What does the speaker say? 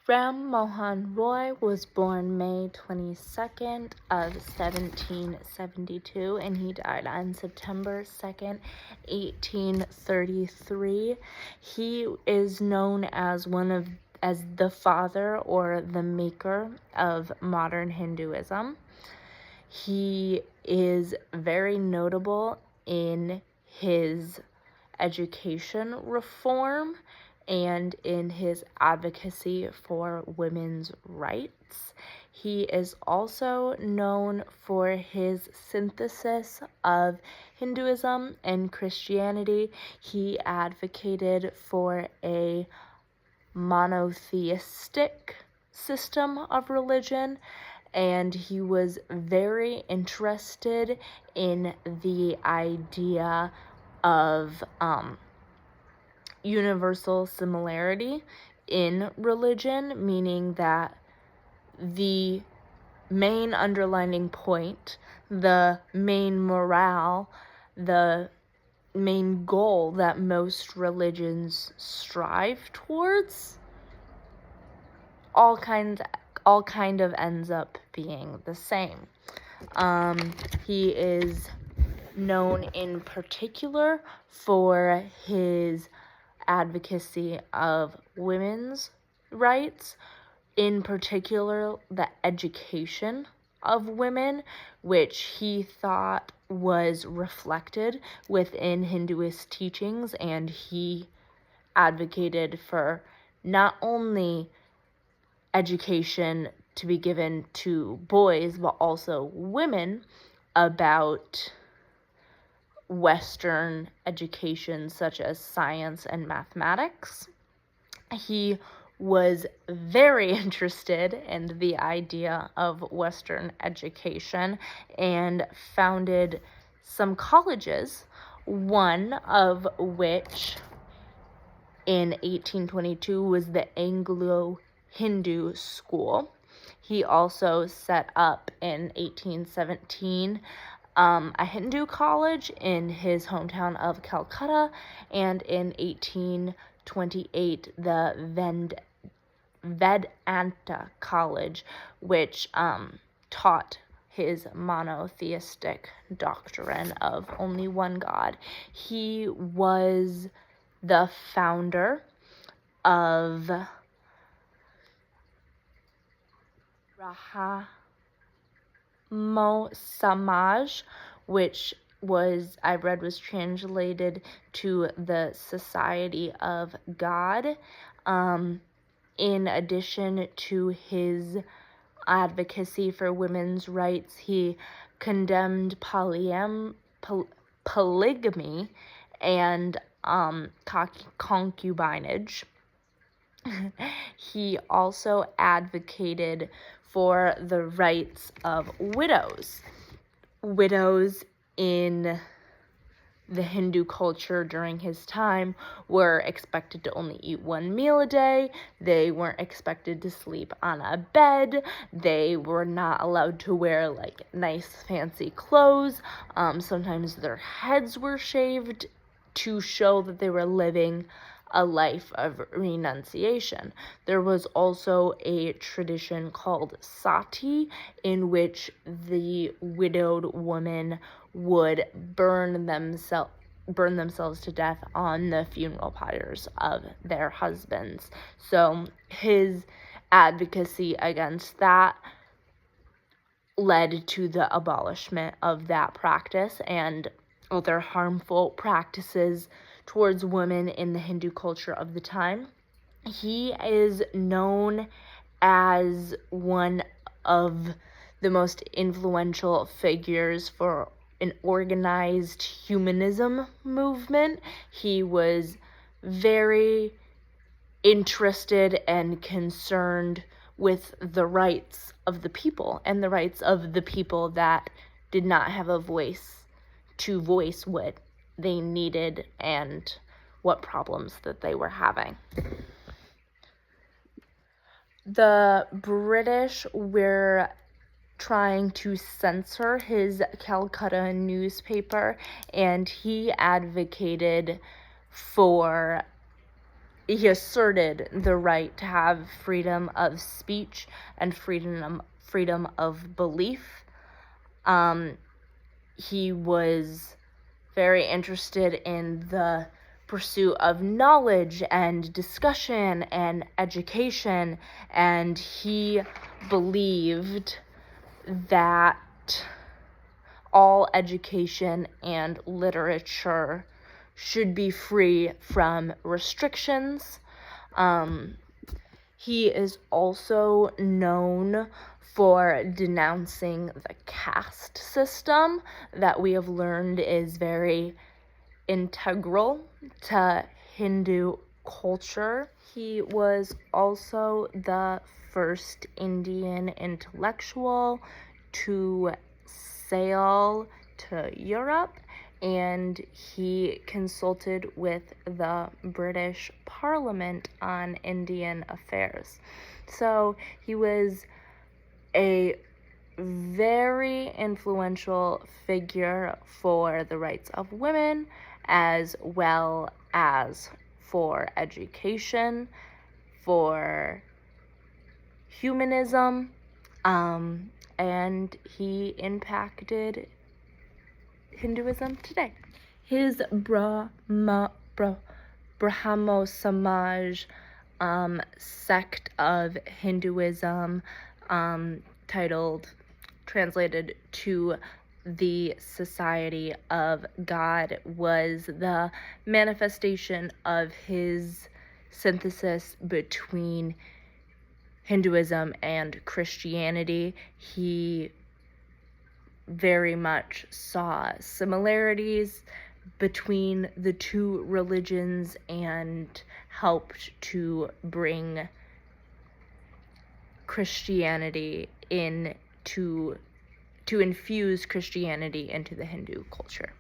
Ram Mohan Roy was born May 22nd of 1772, and he died on September 2nd, 1833. He is known as the father or the maker of modern Hinduism. He is very notable in his education reform and in his advocacy for women's rights. He is also known for his synthesis of Hinduism and Christianity. He advocated for a monotheistic system of religion, and he was very interested in the idea of universal similarity in religion, meaning that the main underlining point, the main morale, the main goal that most religions strive towards all kind of ends up being the same. He is known in particular for his advocacy of women's rights, in particular the education of women, which he thought was reflected within Hinduist teachings, and he advocated for not only education to be given to boys but also women about Western education such as science and mathematics. He was very interested in the idea of Western education and founded some colleges, one of which in 1822 was the Anglo-Hindu School. He also set up in 1817 a Hindu college in his hometown of Calcutta, and in 1828 the Vedanta College, which taught his monotheistic doctrine of only one God. He was the founder of Brahmo Samaj, which I read was translated to the Society of God. In addition to his advocacy for women's rights, he condemned polygamy and concubinage. He also advocated for the rights of widows. Widows in the Hindu culture during his time were expected to only eat one meal a day. They weren't expected to sleep on a bed. They were not allowed to wear nice fancy clothes. Sometimes their heads were shaved to show that they were living a life of renunciation. There was also a tradition called sati, in which the widowed woman would burn themselves to death on the funeral pyres of their husbands. So his advocacy against that led to the abolishment of that practice and other harmful practices towards women in the Hindu culture of the time. He is known as one of the most influential figures for an organized humanism movement. He was very interested and concerned with the rights of the people and the rights of the people that did not have a voice to voice what they needed and what problems that they were having. The British were trying to censor his Calcutta newspaper, and he advocated for he asserted the right to have freedom of speech and freedom of belief. He was very interested in the pursuit of knowledge and discussion and education, and he believed that all education and literature should be free from restrictions. He is also known for denouncing the caste system that we have learned is very integral to Hindu culture. He was also the first Indian intellectual to sail to Europe, and he consulted with the British Parliament on Indian affairs. So he was a very influential figure for the rights of women, as well as for education, for humanism, and he impacted Hinduism today. His Brahmo Samaj sect of Hinduism, translated to the Society of God, was the manifestation of his synthesis between Hinduism and Christianity. He very much saw similarities between the two religions and helped to bring Christianity to infuse Christianity into the Hindu culture.